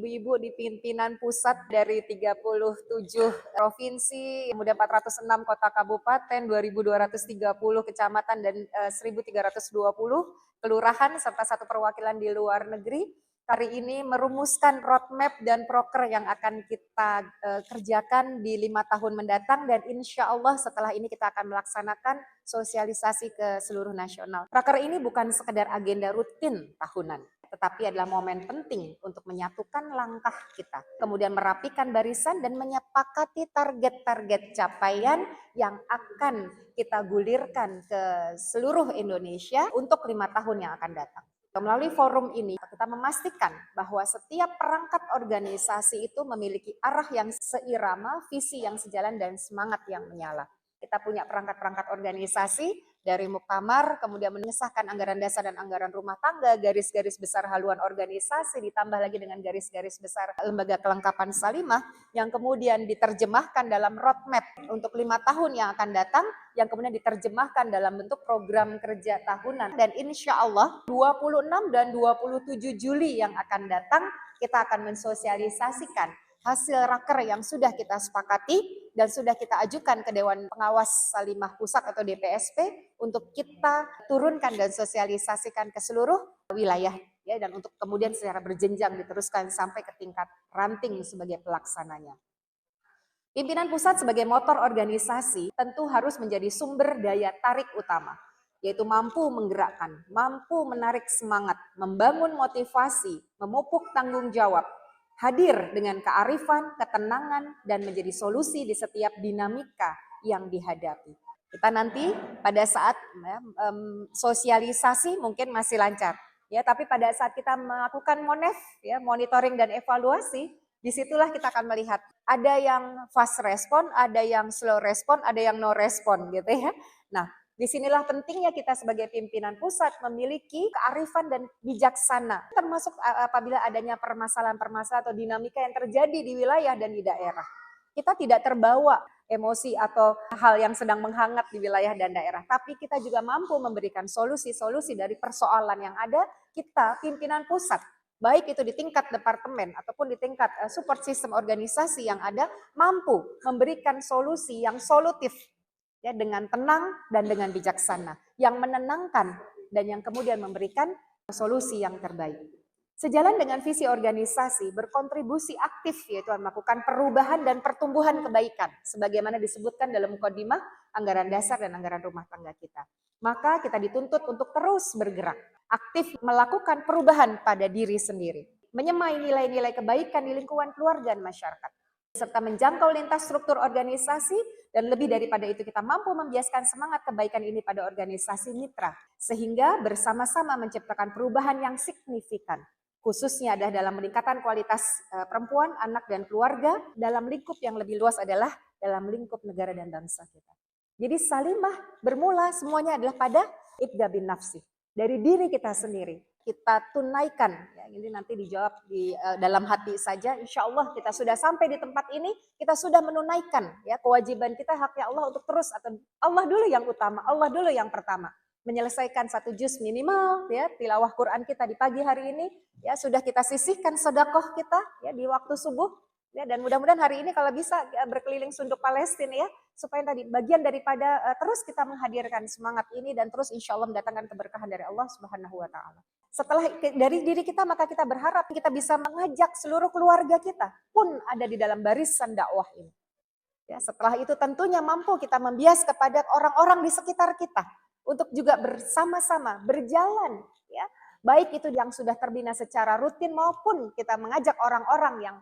Ibu-ibu di pimpinan pusat dari 37 provinsi, kemudian 406 kota kabupaten, 2.230 kecamatan dan 1.320 kelurahan serta satu perwakilan di luar negeri. Hari ini merumuskan roadmap dan proker yang akan kita kerjakan di 5 tahun mendatang, dan insya Allah setelah ini kita akan melaksanakan sosialisasi ke seluruh nasional. Proker ini bukan sekedar agenda rutin tahunan, tetapi adalah momen penting untuk menyatukan langkah kita, kemudian merapikan barisan dan menyepakati target-target capaian yang akan kita gulirkan ke seluruh Indonesia untuk 5 tahun yang akan datang. Melalui forum ini, kita memastikan bahwa setiap perangkat organisasi itu memiliki arah yang seirama, visi yang sejalan, dan semangat yang menyala. Kita punya perangkat-perangkat organisasi dari Muktamar, kemudian mengesahkan anggaran dasar dan anggaran rumah tangga, garis-garis besar haluan organisasi, ditambah lagi dengan garis-garis besar lembaga kelengkapan salimah, yang kemudian diterjemahkan dalam roadmap untuk 5 tahun yang akan datang, yang kemudian diterjemahkan dalam bentuk program kerja tahunan. Dan insya Allah 26 dan 27 Juli yang akan datang, kita akan mensosialisasikan hasil raker yang sudah kita sepakati dan sudah kita ajukan ke Dewan Pengawas Salimah Pusat atau DPSP untuk kita turunkan dan sosialisasikan ke seluruh wilayah, ya, dan untuk kemudian secara berjenjang diteruskan sampai ke tingkat ranting sebagai pelaksananya. Pimpinan pusat sebagai motor organisasi tentu harus menjadi sumber daya tarik utama, yaitu mampu menggerakkan, mampu menarik semangat, membangun motivasi, memupuk tanggung jawab, hadir dengan kearifan, ketenangan, dan menjadi solusi di setiap dinamika yang dihadapi. Kita nanti pada saat sosialisasi mungkin masih lancar, ya, tapi pada saat kita melakukan monef, ya, monitoring dan evaluasi, disitulah kita akan melihat ada yang fast respon, ada yang slow respon, ada yang no respon, gitu ya. Nah, disinilah pentingnya kita sebagai pimpinan pusat memiliki kearifan dan bijaksana, termasuk apabila adanya permasalahan-permasalahan atau dinamika yang terjadi di wilayah dan di daerah. Kita tidak terbawa emosi atau hal yang sedang menghangat di wilayah dan daerah, tapi kita juga mampu memberikan solusi-solusi dari persoalan yang ada. Kita pimpinan pusat, baik itu di tingkat departemen ataupun di tingkat support system organisasi yang ada, mampu memberikan solusi yang solutif, ya, dengan tenang dan dengan bijaksana, yang menenangkan dan yang kemudian memberikan solusi yang terbaik. Sejalan dengan visi organisasi, berkontribusi aktif, yaitu melakukan perubahan dan pertumbuhan kebaikan, sebagaimana disebutkan dalam mukadimah anggaran dasar dan anggaran rumah tangga kita. Maka kita dituntut untuk terus bergerak, aktif melakukan perubahan pada diri sendiri, menyemai nilai-nilai kebaikan di lingkungan keluarga dan masyarakat, serta menjangkau lintas struktur organisasi, dan lebih daripada itu kita mampu membiaskan semangat kebaikan ini pada organisasi mitra, sehingga bersama-sama menciptakan perubahan yang signifikan, khususnya adalah dalam meningkatkan kualitas perempuan, anak, dan keluarga, dalam lingkup yang lebih luas adalah dalam lingkup negara dan bangsa kita. Jadi salimah bermula semuanya adalah pada ibda bin nafsi, dari diri kita sendiri. Kita tunaikan, ya, ini nanti dijawab di dalam hati saja. Insya Allah kita sudah sampai di tempat ini, kita sudah menunaikan, ya, kewajiban kita, haknya Allah untuk terus, atau Allah dulu yang utama, Allah dulu yang pertama, menyelesaikan 1 juz minimal, ya, tilawah Quran kita di pagi hari ini, ya, sudah kita sisihkan sedekah kita, ya, di waktu subuh, ya, dan mudah-mudahan hari ini kalau bisa berkeliling sunduk Palestina, ya, supaya tadi bagian daripada terus kita menghadirkan semangat ini dan terus insya Allah mendatangkan keberkahan dari Allah Subhanahu wa Ta'ala. Setelah dari diri kita, maka kita berharap kita bisa mengajak seluruh keluarga kita pun ada di dalam barisan dakwah ini. Ya, setelah itu tentunya mampu kita membias kepada orang-orang di sekitar kita untuk juga bersama-sama berjalan, ya, baik itu yang sudah terbina secara rutin maupun kita mengajak orang-orang yang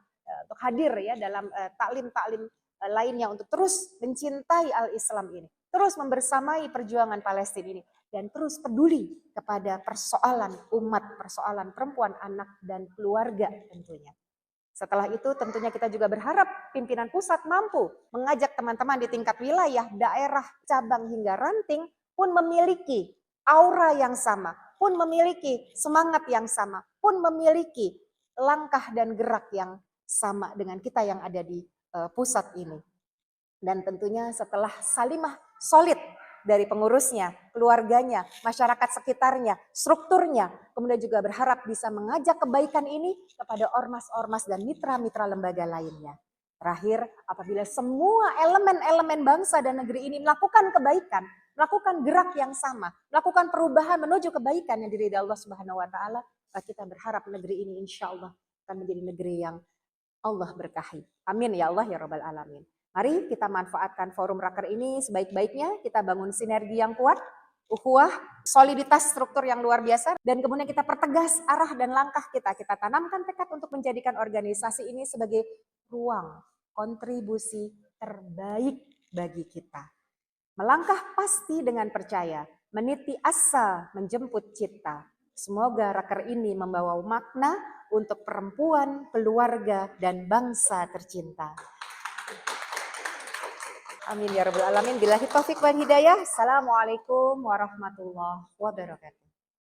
untuk hadir, ya, dalam taklim-taklim lainnya untuk terus mencintai al-Islam ini, terus membersamai perjuangan Palestina ini, dan terus peduli kepada persoalan umat, persoalan perempuan, anak, dan keluarga tentunya. Setelah itu tentunya kita juga berharap pimpinan pusat mampu mengajak teman-teman di tingkat wilayah, daerah, cabang, hingga ranting pun memiliki aura yang sama, pun memiliki semangat yang sama, pun memiliki langkah dan gerak yang sama dengan kita yang ada di pusat ini. Dan tentunya setelah salimah solid, dari pengurusnya, keluarganya, masyarakat sekitarnya, strukturnya. Kemudian juga berharap bisa mengajak kebaikan ini kepada ormas-ormas dan mitra-mitra lembaga lainnya. Terakhir, apabila semua elemen-elemen bangsa dan negeri ini melakukan kebaikan, melakukan gerak yang sama, melakukan perubahan menuju kebaikan yang diridhai Allah Subhanahu wa taala, kita berharap negeri ini insya Allah akan menjadi negeri yang Allah berkahi. Amin ya Allah ya rabbal alamin. Mari kita manfaatkan forum raker ini sebaik-baiknya, kita bangun sinergi yang kuat, ukhuwah, soliditas struktur yang luar biasa, dan kemudian kita pertegas arah dan langkah kita. Kita tanamkan tekad untuk menjadikan organisasi ini sebagai ruang kontribusi terbaik bagi kita. Melangkah pasti dengan percaya, meniti asa, menjemput cita. Semoga raker ini membawa makna untuk perempuan, keluarga, dan bangsa tercinta. Amin ya rabbal alamin. Billahi taufik wal hidayah. Assalamualaikum warahmatullahi wabarakatuh.